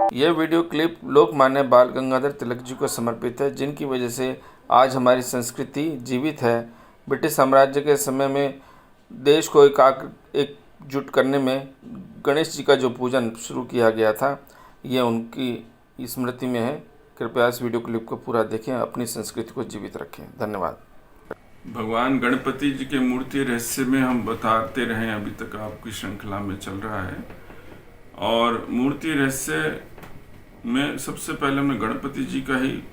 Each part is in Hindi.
यह वीडियो क्लिप लोकमान्य बाल गंगाधर तिलक जी को समर्पित है, जिनकी वजह से आज हमारी संस्कृति जीवित है। ब्रिटिश साम्राज्य के समय में देश को एकजुट करने में गणेश जी का जो पूजन शुरू किया गया था, यह उनकी स्मृति में है। कृपया इस वीडियो क्लिप को पूरा देखें, अपनी संस्कृति को जीवित रखें। धन्यवाद। भगवान गणपति जी के मूर्ति रहस्य में हम बताते रहे, अभी तक आपकी श्रृंखला में चल रहा है। और मूर्ति रहस्य में सबसे पहले हमने गणपति जी का ही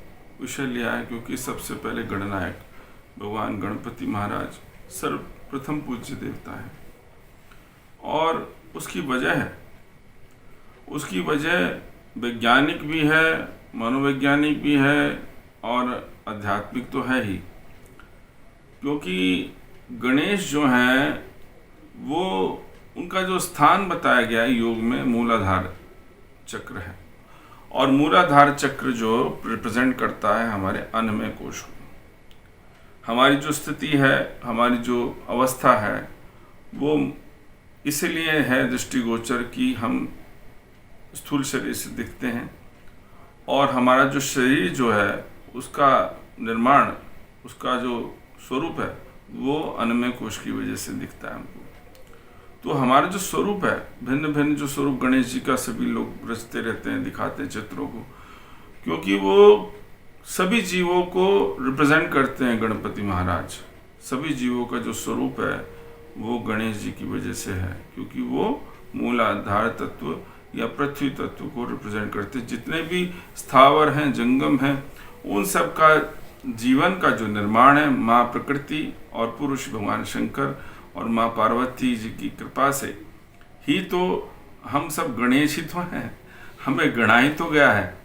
विषय लिया है, क्योंकि सबसे पहले गणनायक भगवान गणपति महाराज सर्वप्रथम पूज्य देवता है। और उसकी वजह वैज्ञानिक भी है, मनोवैज्ञानिक भी है और आध्यात्मिक तो है ही। क्योंकि गणेश जो हैं वो उनका जो स्थान बताया गया है योग में मूलाधार चक्र है, और मूलाधार चक्र जो रिप्रेजेंट करता है हमारे अन्नमय कोश को। हमारी जो स्थिति है, हमारी जो अवस्था है, वो इसलिए है दृष्टिगोचर कि हम स्थूल शरीर से दिखते हैं, और हमारा जो शरीर जो है उसका निर्माण, उसका जो स्वरूप है वो अन्नमय कोश की वजह से दिखता है हमको। तो हमारा जो स्वरूप है, भिन्न भिन्न जो स्वरूप गणेश जी का सभी लोग रचते रहते हैं, दिखाते हैं चित्रों को, क्योंकि वो सभी जीवों को रिप्रेजेंट करते हैं। गणपति महाराज सभी जीवों का जो स्वरूप है वो गणेश जी की वजह से है, क्योंकि वो मूलाधार तत्व या पृथ्वी तत्व को रिप्रेजेंट करते हैं। जितने भी स्थावर हैं, जंगम हैं, उन सब का जीवन का जो निर्माण है माँ प्रकृति और पुरुष भगवान शंकर और माँ पार्वती जी की कृपा से ही तो हम सब गणेश ही तो हैं, हमें गणा ही तो गया है।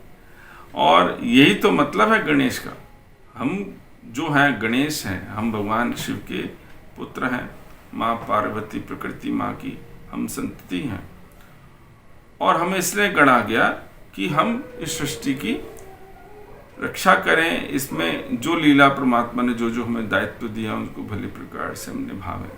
और यही तो मतलब है गणेश का। हम जो हैं गणेश हैं, हम भगवान शिव के पुत्र हैं, माँ पार्वती प्रकृति माँ की हम संतति हैं। और हमें इसलिए गणा गया कि हम इस सृष्टि की रक्षा करें, इसमें जो लीला परमात्मा ने जो हमें दायित्व दिया उनको भली प्रकार से हम निभावें।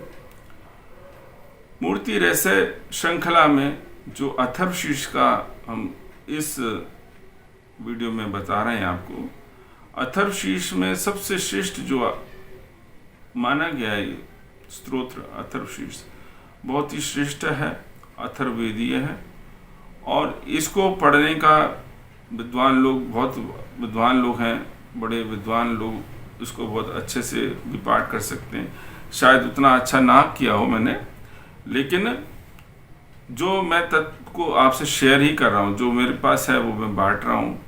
मूर्ति रहस्य श्रृंखला में जो अथर्वशीर्ष का हम इस वीडियो में बता रहे हैं आपको, अथर्वशीर्ष में सबसे श्रेष्ठ जो माना गया है स्तोत्र अथर्वशीर्ष बहुत ही श्रेष्ठ है, अथर्ववेदीय है। और इसको पढ़ने का विद्वान लोग, बहुत विद्वान लोग हैं, बड़े विद्वान लोग इसको बहुत अच्छे से भी पाठ कर सकते हैं। शायद उतना अच्छा ना किया हो मैंने, लेकिन जो मैं तत्व को आपसे शेयर ही कर रहा हूँ, जो मेरे पास है वो मैं बांट रहा हूँ।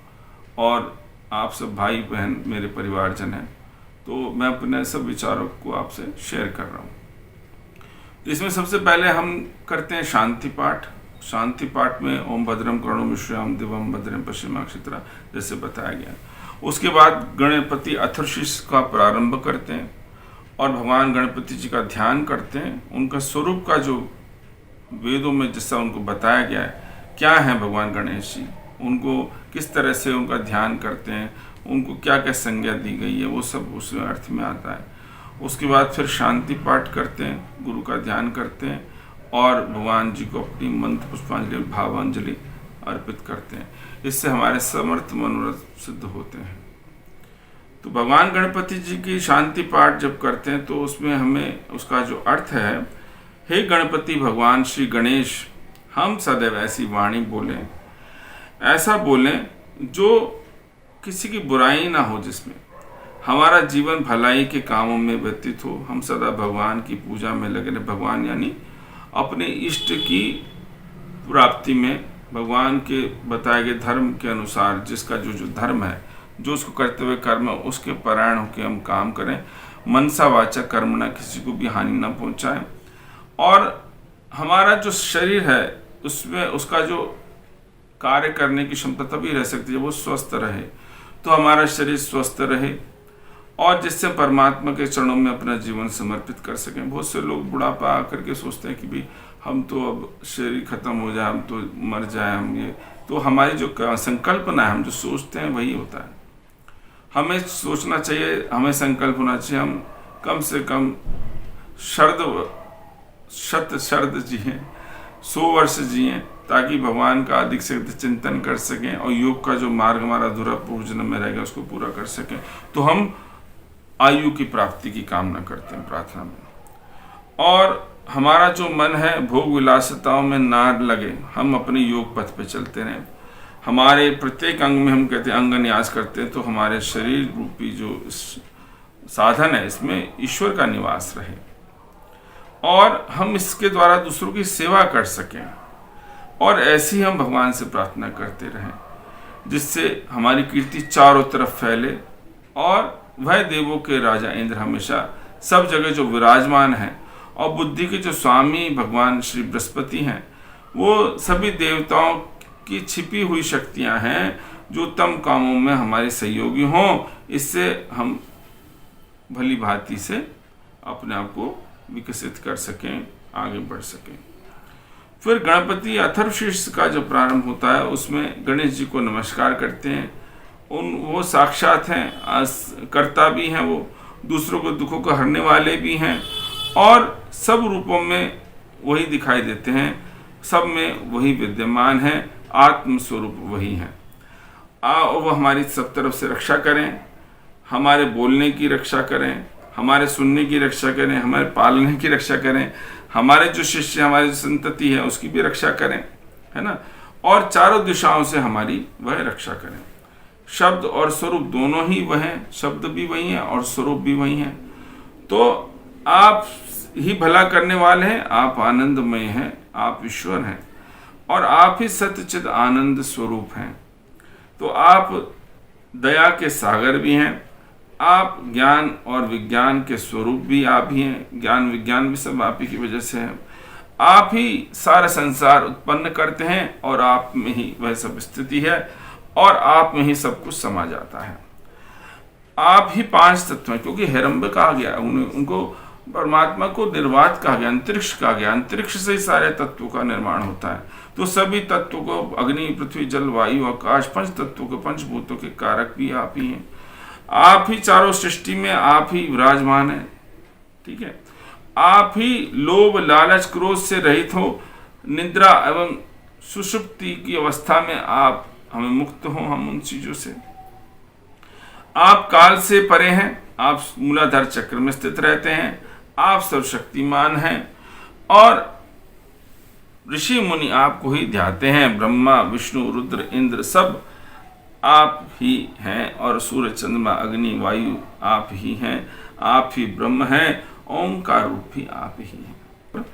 और आप सब भाई बहन मेरे परिवारजन हैं, तो मैं अपने सब विचारों को आपसे शेयर कर रहा हूँ। इसमें सबसे पहले हम करते हैं शांति पाठ। शांति पाठ में ओम भद्रम कर्णो विश्राम दिवम भद्रम पश्चिमाक्षित्रा जैसे बताया गया। उसके बाद गणपति अथर्वशीर्ष का प्रारंभ करते हैं और भगवान गणपति जी का ध्यान करते हैं। उनका स्वरूप का जो वेदों में जैसा उनको बताया गया है, क्या है भगवान गणेश जी, उनको किस तरह से उनका ध्यान करते हैं, उनको क्या क्या संज्ञा दी गई है, वो सब उस अर्थ में आता है। उसके बाद फिर शांति पाठ करते हैं, गुरु का ध्यान करते हैं और भगवान जी को अपनी मंत्र पुष्पांजलि भावांजलि अर्पित करते हैं। इससे हमारे समर्थ मनोरथ सिद्ध होते हैं। तो भगवान गणपति जी की शांति पाठ जब करते हैं तो उसमें हमें उसका जो अर्थ है, हे गणपति भगवान श्री गणेश, हम सदैव ऐसी वाणी बोलें, ऐसा बोलें जो किसी की बुराई ना हो, जिसमें हमारा जीवन भलाई के कामों में व्यतीत हो। हम सदा भगवान की पूजा में लगे रहें। भगवान यानी अपने इष्ट की प्राप्ति में, भगवान के बताए गए धर्म के अनुसार जिसका जो धर्म है, जो उसको करते हुए कर्म है, उसके परायण होकर हम काम करें। मनसा वाचा कर्मणा, किसी को भी हानि न पहुंचाएं। और हमारा जो शरीर है उसमें उसका जो कार्य करने की क्षमता तभी रह सकती है वो स्वस्थ रहे। तो हमारा शरीर स्वस्थ रहे और जिससे परमात्मा के चरणों में अपना जीवन समर्पित कर सकें। बहुत से लोग बुढ़ापा आकर के सोचते हैं कि भी हम तो अब शरीर खत्म हो जाए, हम तो मर जाए, हम ये। तो हमारी जो संकल्पना है, हम जो सोचते हैं वही होता है। हमें सोचना चाहिए, हमें संकल्प होना चाहिए, हम कम से कम शत शर्द जिए, 100 वर्ष जिए, ताकि भगवान का अधिक से अधिक चिंतन कर सकें और योग का जो मार्ग हमारा अधूरा पूर्व जन्म में रहेगा उसको पूरा कर सकें। तो हम आयु की प्राप्ति की कामना करते हैं प्रार्थना में, और हमारा जो मन है भोग विलासिताओं में ना लगे, हम अपने योग पथ पे चलते रहें। हमारे प्रत्येक अंग में हम कहते हैं अंग न्यास करते हैं, तो हमारे शरीर रूपी जो साधन है इसमें ईश्वर का निवास रहे और हम इसके द्वारा दूसरों की सेवा कर सकें, और ऐसी हम भगवान से प्रार्थना करते रहें जिससे हमारी कीर्ति चारों तरफ फैले और वह देवों के राजा इंद्र हमेशा सब जगह जो विराजमान है, और बुद्धि के जो स्वामी भगवान श्री बृहस्पति हैं, वो सभी देवताओं की छिपी हुई शक्तियां हैं जो उत्तम कामों में हमारे सहयोगी हों, इससे हम भली भांति से अपने आप को विकसित कर सकें, आगे बढ़ सकें। फिर गणपति अथर्वशीर्ष का जो प्रारंभ होता है उसमें गणेश जी को नमस्कार करते हैं। वो साक्षात हैं, कर्ता भी हैं, वो दूसरों को दुखों को हरने वाले भी हैं और सब रूपों में वही दिखाई देते हैं, सब में वही विद्यमान है, आत्म स्वरूप वही है। वो हमारी सब तरफ से रक्षा करें, हमारे बोलने की रक्षा करें, हमारे सुनने की रक्षा करें, हमारे पालने की रक्षा करें, हमारे जो शिष्य हमारी संतति है उसकी भी रक्षा करें, है ना, और चारों दिशाओं से हमारी वह रक्षा करें। शब्द और स्वरूप दोनों ही वह हैं, शब्द भी वही है और स्वरूप भी वही है। तो आप ही भला करने वाले हैं, आप आनंदमय हैं, आप ईश्वर हैं और आप ही सत्यचित आनंद स्वरूप हैं। तो आप दया के सागर भी हैं, आप ज्ञान और विज्ञान के स्वरूप भी आप ही हैं, ज्ञान विज्ञान भी सब आप ही की वजह से है। आप ही सारा संसार उत्पन्न करते हैं और आप में ही वह सब स्थिति है और आप में ही सब कुछ समा जाता है। आप ही पांच तत्व हैं, क्योंकि हेरम्ब कहा गया, उनको परमात्मा को निर्वात कहा गया, अंतरिक्ष कहा गया, अंतरिक्ष से ही सारे तत्वों का निर्माण होता है। तो सभी तत्वों को अग्नि पृथ्वी जल वायु आकाश पंच तत्वों के पंचभूतों के कारक भी आप ही हैं। आप ही चारों सृष्टि में आप ही विराजमान है, ठीक है। आप ही लोभ लालच क्रोध से रहित हो, निद्रा एवं सुषुप्ति की अवस्था में आप हमें मुक्त हो हम उन चीजों से। आप काल से परे हैं, आप मूलाधार चक्र में स्थित रहते हैं, आप सर्वशक्तिमान हैं और ऋषि मुनि आपको ही ध्याते हैं। ब्रह्मा विष्णु रुद्र इंद्र सब आप ही हैं और सूर्य चंद्रमा अग्नि वायु आप ही हैं, आप ही ब्रह्म हैं, ओंकार रूप भी आप ही हैं।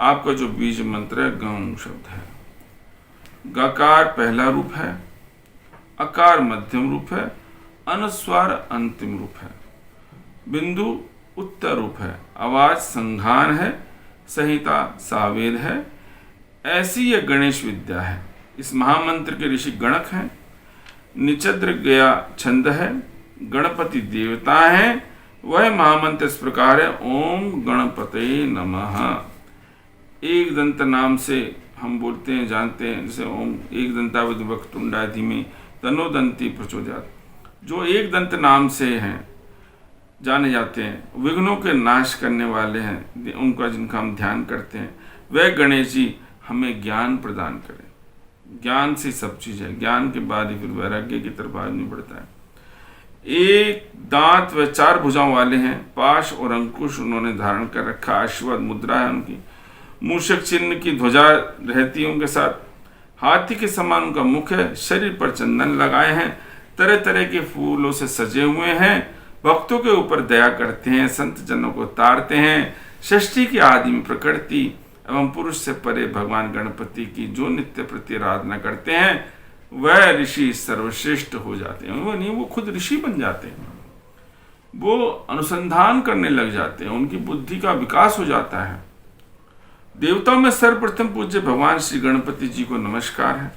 आपका जो बीज मंत्र है गं शब्द है, गकार पहला रूप है, अकार मध्यम रूप है, अनुस्वार अंतिम रूप है, बिंदु उत्तर रूप है, आवाज संघान है, संहिता सावेद है। ऐसी यह गणेश विद्या है। इस महामंत्र के ऋषि गणक हैं, निचद्र गया छंद है, गणपति देवता हैं। वह महामंत्र इस प्रकार है, ओम गणपते नमः। एक दंत नाम से हम बोलते हैं, जानते हैं, जैसे ओम एक दंतावधि वक्रतुंडाय धीमे तन्नो दंती प्रचोदयात्, जो एक दंत नाम से हैं जाने जाते हैं, विघ्नों के नाश करने वाले हैं, उनका जिनका हम ध्यान करते हैं, वह गणेश जी हमें ज्ञान प्रदान करें। ज्ञान से सब चीज है, ज्ञान के बाद ही फिर वैराग्य की तरफ आदमी बढ़ता है। एक दांत व चार भुजाओं वाले हैं, पाश और अंकुश उन्होंने धारण कर रखा, आशीर्वाद मुद्रा है उनकी, मूषक चिन्ह की ध्वजा रहती है उनके साथ, हाथी के समान उनका मुख है, शरीर पर चंदन लगाए हैं, तरह तरह के फूलों से सजे हुए हैं, भक्तों के ऊपर दया करते हैं, संत जनों को तारते हैं। षष्ठी की आदि में प्रकृति एवं पुरुष से परे भगवान गणपति की जो नित्य प्रति आराधना करते हैं वह ऋषि सर्वश्रेष्ठ हो जाते हैं। वो नहीं, वो खुद ऋषि बन जाते हैं, वो अनुसंधान करने लग जाते हैं, उनकी बुद्धि का विकास हो जाता है। देवताओं में सर्वप्रथम पूज्य भगवान श्री गणपति जी को नमस्कार है,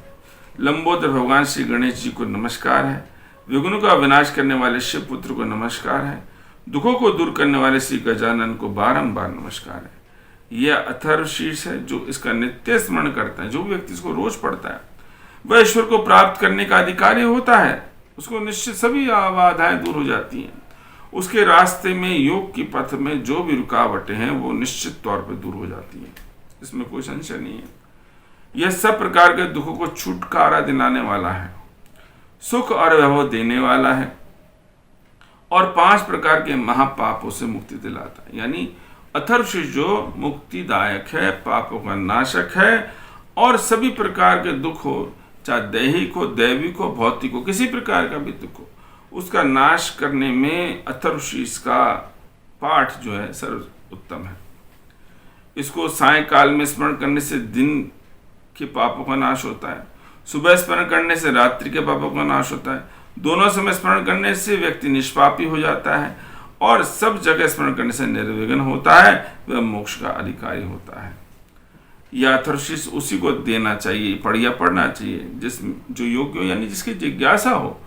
लंबोदर भगवान श्री गणेश जी को नमस्कार है, विघ्नों का विनाश करने वाले शिव पुत्र को नमस्कार है, दुखों को दूर करने वाले श्री गजानन को बारंबार नमस्कार है। यह अथर्वशीर्ष है जो इसका नित्य स्मरण करता है। जो व्यक्ति इसको रोज पढ़ता है वह ईश्वर को प्राप्त करने का अधिकारी होता है, उसको निश्चित सभी बाधाएं दूर हो जाती हैं। उसके रास्ते में योग की पथ में जो भी रुकावटें हैं वो निश्चित तौर पर दूर हो जाती हैं, इसमें कोई संशय नहीं है। यह सब प्रकार के दुखों को छुटकारा दिलाने वाला है, सुख और वैभव देने वाला है और 5 प्रकार के महापापों से मुक्ति दिलाता है। यानी अथर्वशीष जो मुक्तिदायक है, पापों का नाशक है और सभी प्रकार के दुख हो, चाहे दैहिक हो, दैविक हो, भौतिक हो, किसी प्रकार का भी दुख हो, उसका नाश करने में अथर्वशीष का पाठ जो है सर्वोत्तम है। इसको सायंकाल में स्मरण करने से दिन के पापों का नाश होता है, सुबह स्मरण करने से रात्रि के पापों का नाश होता है, दोनों समय स्मरण करने से व्यक्ति निष्पापी हो जाता है और सब जगह स्मरण करने से निर्विघ्न होता है, वह मोक्ष का अधिकारी होता है। यह अथर्वशीष उसी को देना चाहिए, पढ़ना चाहिए जो योग्य हो, यानी जिसकी जिज्ञासा हो।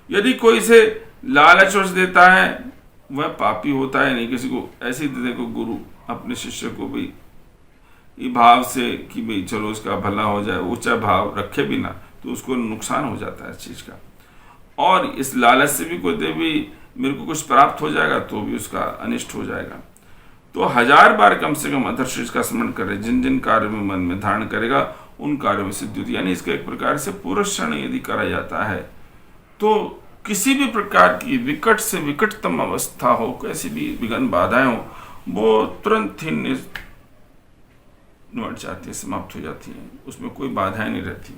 यदि कोई इसे लालच वश देता है वह पापी होता है। नहीं किसी को ऐसे ही दे दे, को गुरु अपने शिष्य को भी भाव से कि भाई चलो उसका भला हो जाए, ऊंचा भाव रखे भी ना तो उसको नुकसान हो जाता है इस चीज का। और इस लालच से भी कोई दे भी मेरे को कुछ प्राप्त हो जाएगा तो भी उसका अनिष्ट हो जाएगा। तो 1000 बार कम से कम अथर्वशीष का स्मरण करे, जिन जिन कार्यों में मन में धारण करेगा उन कार्यों में सिद्धि होती है। यानी इसका एक प्रकार से पुरस्करण यदि करा जाता है तो किसी भी प्रकार की विकट से विकटतम अवस्था हो, कैसी भी विघ्न बाधाएं हो, वो तुरंत ही निवट जाती है, समाप्त हो जाती है, उसमें कोई बाधाएं नहीं रहती।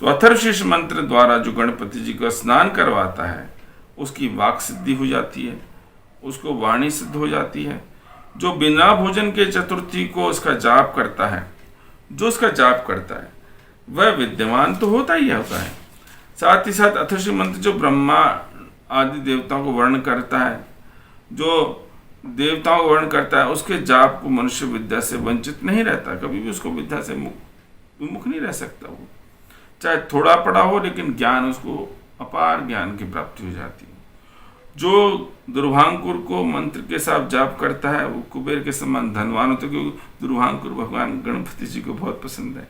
तो अथर्वशीष मंत्र द्वारा जो गणपति जी का स्नान करवाता है उसकी वाक सिद्धि हो जाती है, उसको वाणी सिद्ध हो जाती है। जो बिना भोजन के चतुर्थी को उसका जाप करता है, जो उसका जाप करता है वह विद्यमान तो होता ही होता है। साथ ही साथ अथर्वशीष मंत्र जो ब्रह्मा आदि देवताओं को वर्ण करता है, जो देवताओं को वर्ण करता है, उसके जाप को मनुष्य विद्या से वंचित नहीं रहता, कभी भी उसको विद्या से मुख नहीं रह सकता। वो चाहे थोड़ा पढ़ा हो लेकिन ज्ञान उसको अपार ज्ञान की प्राप्ति हो जाती है। जो दुर्भांकुर को मंत्र के साथ जाप करता है वो कुबेर के समान धनवान होता है, क्योंकि दुर्भांकुर भगवान गणपति जी को बहुत पसंद है।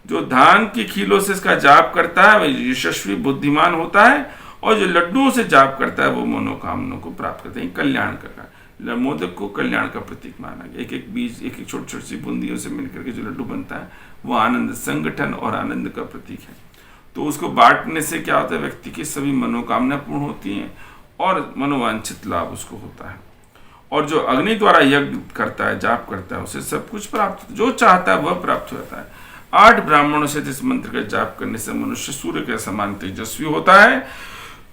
जो धान की खीलों से इसका जाप करता है वह यशस्वी बुद्धिमान होता है और जो लड्डुओं से जाप करता है वो मनोकामनाओं को प्राप्त करते हैं। कल्याण का मोदक को कल्याण का प्रतीक माना गया। एक एक बीज, एक एक छोटी छोटी सी बूंदियों से मिलकर के जो लड्डू बनता है वो आनंद, संगठन और आनंद का प्रतीक है। तो उसको बांटने से क्या होता है, व्यक्ति की सभी मनोकामना पूर्ण होती हैं और मनोवांछित लाभ उसको होता है। और जो अग्नि द्वारा यज्ञ करता है, जाप करता है, उसे सब कुछ प्राप्त, जो चाहता है वह प्राप्त होता है। 8 ब्राह्मणों से इस मंत्र का जाप करने से मनुष्य सूर्य के समान तेजस्वी होता है।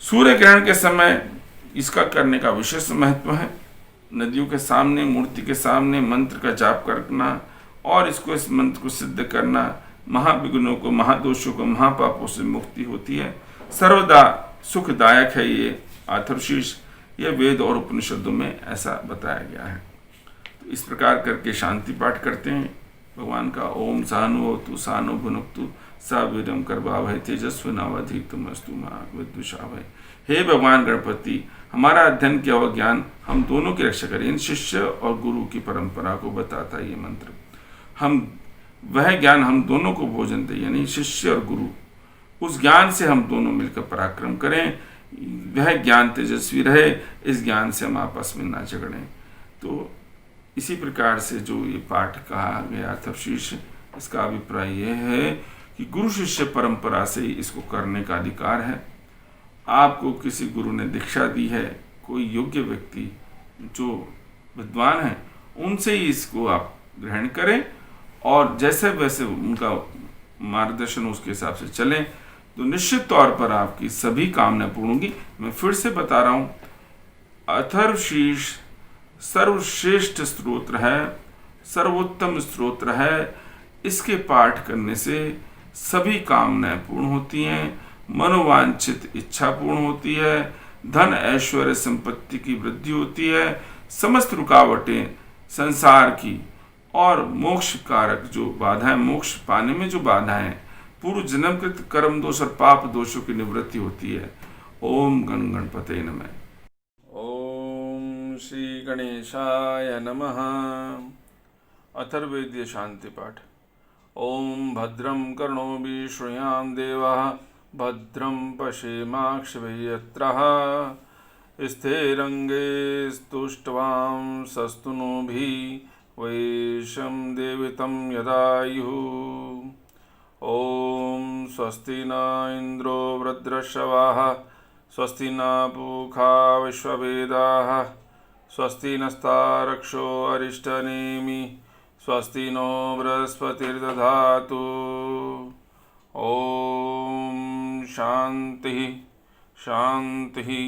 सूर्य ग्रहण के समय इसका करने का विशेष महत्व है। नदियों के सामने, मूर्ति के सामने मंत्र का जाप करना और इस मंत्र को सिद्ध करना महाविघ्नों को, महादोषों को, महापापों से मुक्ति होती है। सर्वदा सुखदायक है ये अथर्वशीष, यह वेद और उपनिषदों में ऐसा बताया गया है। तो इस प्रकार करके शांति पाठ करते हैं भगवान का। ओम सहनोवतु सानो भुनक्तु सा वीरम करवावहै तेजस्विनावधीतमस्तु मा विद्विषावहै। हे भगवान गणपति, हमारा अध्ययन किया हुआ ज्ञान हम दोनों की रक्षा करें। इन शिष्य और गुरु की परंपरा को बताता है ये मंत्र। हम वह ज्ञान हम दोनों को भोजन दे, यानी शिष्य और गुरु, उस ज्ञान से हम दोनों मिलकर पराक्रम करें। वह ज्ञान तेजस्वी रहे, इस ज्ञान से हम आपस में ना झगड़ें। तो इसी प्रकार से जो ये पाठ कहा गया अथर्वशीष, इसका अभिप्राय यह है कि गुरु शिष्य परंपरा से ही इसको करने का अधिकार है। आपको किसी गुरु ने दीक्षा दी है, कोई योग्य व्यक्ति जो विद्वान है, उनसे ही इसको आप ग्रहण करें और जैसे वैसे उनका मार्गदर्शन उसके हिसाब से चलें, तो निश्चित तौर पर आपकी सभी कामनाएं पूर्ण होंगी। मैं फिर से बता रहा हूँ, अथर्वशीष सर्वश्रेष्ठ स्तोत्र है, सर्वोत्तम स्तोत्र है। इसके पाठ करने से सभी कामनाएं पूर्ण होती हैं, मनोवांछित इच्छा पूर्ण होती है, धन ऐश्वर्य संपत्ति की वृद्धि होती है, समस्त रुकावटें संसार की और मोक्ष कारक जो बाधाएं, मोक्ष पाने में जो बाधाएं, पूर्व जन्मकृत कर्म दोष और पाप दोषों की निवृत्ति होती है। ओम गण गणपते नमः। ओम श्री गणेशाय नमः। अथर्ववेदीय शांति पाठ। ओम भद्रं कर्णोभिः श्रुयाम देवाः, भद्रं पश्येमाक्षभिर्यत्रः स्थिरंगे स्तुष्ट्वां सस्तनूभिः वैशं देवितं यदायुः। स्वस्ति न इंद्रो वृद्धश्रवाः स्वस्ति न पूषा विश्ववेदाः स्वस्ति नस्तारक्षो अरिष्टनेमि स्वस्ति नो बृहस्पतिर्दधातु। ओम शांति शांति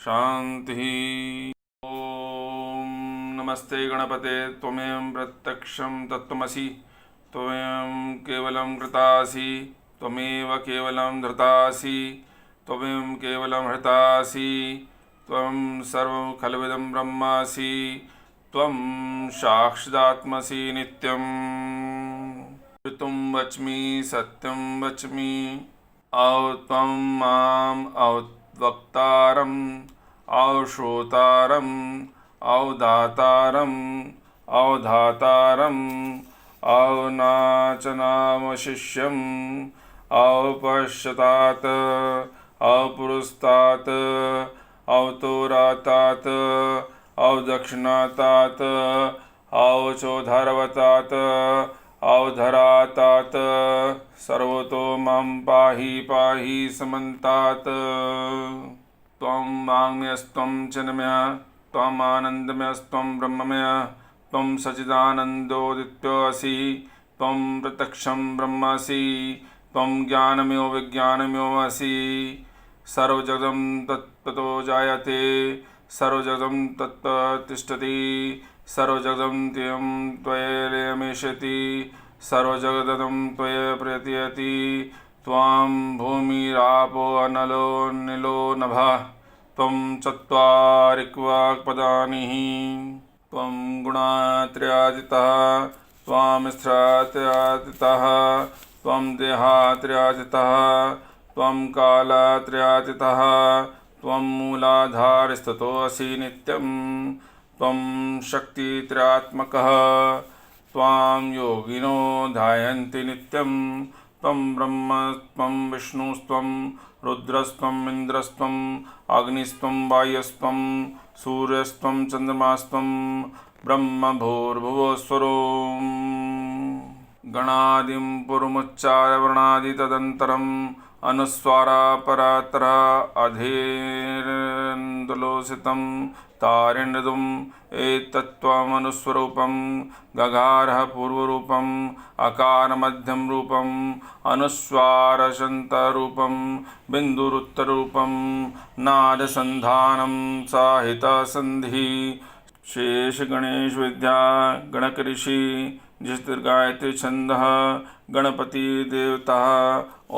शांति। ओम नमस्ते गणपते त्वमेव प्रत्यक्षं तत्त्वमसि त्वमेव केवलं कृतासि त्वमेव केवलं धृतासि त्वमेव केवलं हृतासि त्वं सर्वं खल्विदं ब्रह्मासि त्वं साक्षादात्मसि नित्यम्। ऋतुं वच्मि सत्यं वच्मि औ त्वं माम् औवक्तारम् औश्रोतारम् औदातारम् औधातारम् औनाचनामशिष्यम् औपश्यतात् औपुरस्तात् औतोरातात् औदक्षिणातात् औचोधर्वतात् औधरातात् सर्वतो मां पाहि पाहि समन्तात्। त्वं वाङ्मयस्त्वं चिन्मयः त्वम् आनन्दमयस्त्वं ब्रह्ममयः त्वं सच्चिदानन्दोदितोऽसि त्वं प्रत्यक्षं ब्रह्मासि त्वं ज्ञानमयो विज्ञानमयोऽसि। सर्वजगतं तत्त्वतो जायते सर्वजगतं तत्त्वं तिष्ठति सर्वजगतं त्वयैलेयमेष्यति सर्वजगदं त्वया प्रतीयते। त्वां भूमिरापो अनलो नीलो नभः त्वं चत्वारिक्वाक्पदानि त्वं गुणात्रयातीतः त्वां स्थिरात्रयातीतः त्वं देहात्रयातीतः त्वं कालात्रयातीतः त्वं मूलाधारस्थितोऽसि नित्यं त्वं शक्तित्रयात्मकः त्वां योगिनो ध्यायन्ति नित्यं त्वं ब्रह्म त्वं विष्णुस्त्वं रुद्रस्त्वम् इन्द्रस्त्वम् अग्निस्त्वं वायुस्त्वं सूर्यस्त्वं चन्द्रमास्त्वं ब्रह्म भूर्भुवस्वरोम्। गणादिं पुरमुच्चार्य वर्णादि तदन्तरम् अनुस्वारा परात्तरा अधीरन्दलोसितं तारिण्यदुम् एतत्त्वमनुस्वरूपं गगारः पूर्वरूपम् अकारमध्यम रूपम् अनुस्वारशन्तरूपं बिन्दुरुत्तररूपं नादसन्धानं साहितसन्धिः शेष गणेश विद्या गणकऋषि जिष्टिर्गायत्री छंदः गणपति देवता।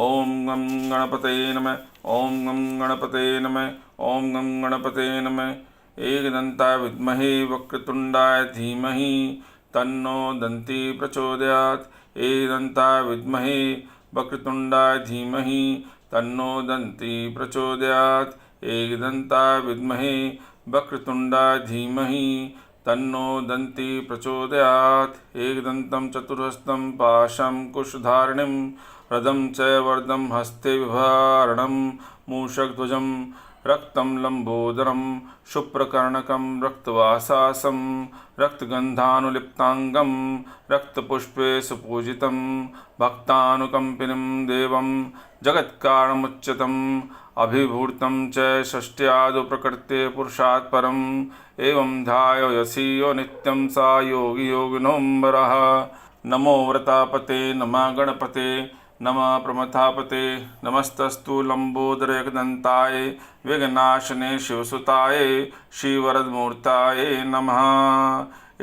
ओम गं गणपतये नमः ओम गं गणपतये नमः ओम गं गणपतये नमः। एकदन्ताय विद्महे वक्रतुण्डाय धीमहि तन्नो दन्ती प्रचोदयात् एकदन्ताय विद्महे वक्रतुण्डाय धीमहि तन्नो दन्ती प्रचोदयात् एकदन्ताय विद्महे वक्रतुण्डाय धीमहि तन्नो दन्ती प्रचोदयात्। एकदन्तं चतुर्हस्तं पाशं कुशधारिणीं रदं च वर्दं हस्ते विभारणं मूषकध्वजं रक्तं लम्बोदरं शुभ्रकर्णकं रक्तवासासं रक्तगन्धानुलिप्ताङ्गं रक्तपुष्पे सुपूजितं भक्तानुकम्पिनं देवं जगत्कारणमुच्यतम् अभिभूतं च षष्ट्यादौ प्रकृते पुरुषात् परम् एवं ध्यायो यसी यो नित्यं सा योगी योगिनोऽम्बरः। नमो व्रतापते नमः गणपते नमः प्रमथापते नमस्तस्तु लंबोदर एकदंताय विघ्नाशने शिवसुताय श्रीवरदमूर्ताय नमः।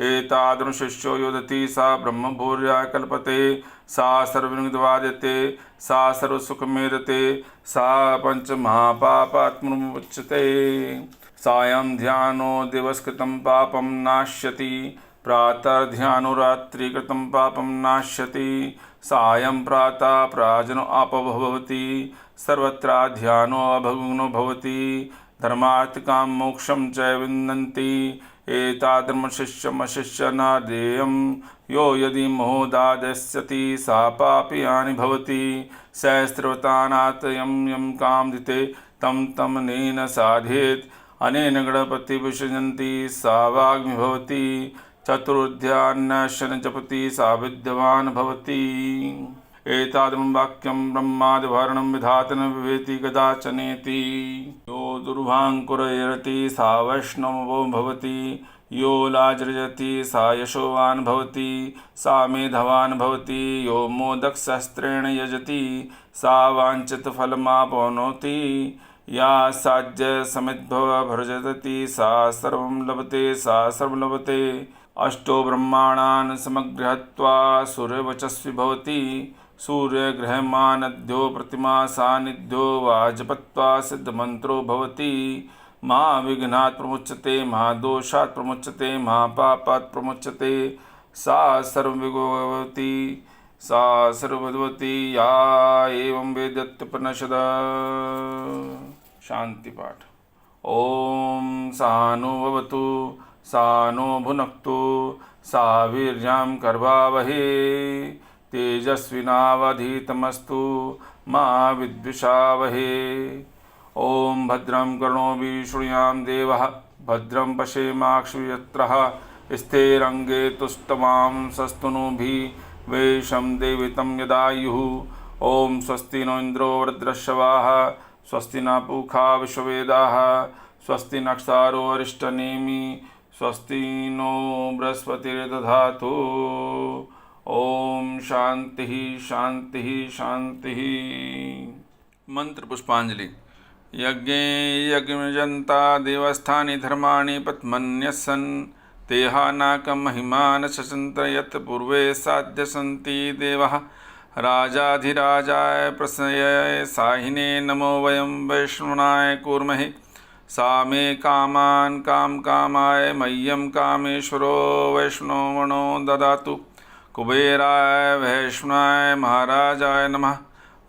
एतादृशिष्यो योदति सा ब्रह्मभूर्या कल्पते सा सर्वविघ्नवाद्यते सा सर्वसुखमेधते सा पंचमहापापात्ममुच्यते। सायं ध्यानो दिवसकृतं पापं नाश्यति प्रातर्ध्यानो रात्रिकृतं पापं नाश्यति। सायं प्रातः प्राजनो अपभवति सर्वत्र ध्यानो अभग्नो भवति। धर्मार्थिकां मोक्षं च विन्दन्ति एतादृशमशिष्य न देयं यो यदि मोहदादस्यति सा पापीयानि भवति। सहस्रवतानात् यं यं कामदिते तं तं नेन साधयेत् अनेन गणपति विसृजन्ति सा वाग्मी भवति। चतुर्ध्यान्नशन जपति सा विद्यवान् भवति। एतादृं वाक्यं ब्रह्मादिभरणं विधातन विभेति कदाचनेति। यो दुर्भाङ्कुरयति सा वैष्णवो भवति, यो लाजृजति सा यशोवान् भवति, सा मेधवान् भवति, यो मोदकशस्त्रेण यजति सा वाञ्छितफलमाप्नोति, या साज्य समिद्भवभर्जति सा सर्वं लभते सा सर्वं लभते। अष्टो ब्रह्माणान् समग्रहत्वा सूर्यवचस्वी भवति, सूर्यग्रहमानद्यो प्रतिमा सान्निध्यो वाजपत्वा सिद्धमन्त्रो भवति। महाविघ्नात् प्रमुच्यते, महादोषात् प्रमुच्यते, महापापात् प्रमुच्यते, सा सर्वविभवति सा सर्ववती या एवं वेदत्युपनिषद। शांति पाठ। ओम सानो भवतु सानो भुनक्तु सा वीर्यां कर्वावहे तेजस्विनावधीतमस्तु मा विद्विषावहे। ओम भद्रं कर्णोभिः शृणुयाम देवः भद्रं पश्येमाक्षुयत्रः स्थिरंगे तुष्टवां सस्तनूभिः वेशं देवितं यदायुः। ओम स्वस्ति नो इंद्रो वृद्धश्रवाः स्वस्ति न पूषा विश्ववेदाः स्वस्ति नक्षत्रो अरिष्टनेमि स्वस्ति नो बृहस्पतिर्दधातु। ओम शांति शांति शांति। मंत्र पुष्पांजलि। यज्ञे यज्ञजन्ता देवस्थानि धर्माणि पत्मन्यस्सन् तेहानाकं महिमान शशन्त यत् पूर्वे साध्य सन्ति देवः। राजाधिराजाय प्रसन्नाय साहिने नमो वयं वैष्णवाय कुर्महे। सा मे कामान् कामाय मह्यं कामेश्वरो वैष्णवनो ददातु। कुबेराय वैष्णवाय महाराजाय नमः।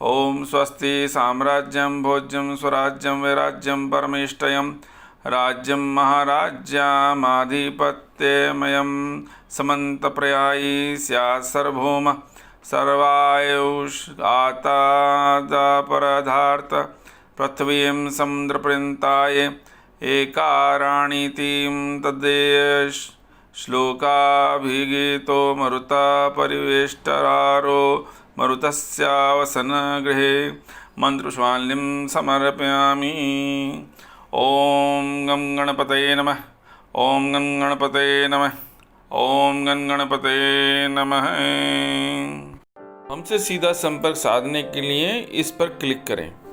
ओम स्वस्ति साम्राज्यं भोज्यं स्वराज्यं वैराज्यं परमेष्टयं राज्यं महाराज्यमाधिपत्यमयं समन्तप्रयायी स्यात् सार्वभौम सर्वायुष्गातादापराधार्थ पृथ्वीं समुद्रपर्यन्ताय एकाराणीतिं तद्देश श्लोकाभिगीतो मरुता परिवेष्टरारो मरुतस्यावसनगृहे मंत्रपुष्पांजलिं समर्पयामि। ओम गं गणपतये नमः। ओम गं गणपतये नमः। ओम गं गणपतये नमः। हमसे सीधा संपर्क साधने के लिए इस पर क्लिक करें।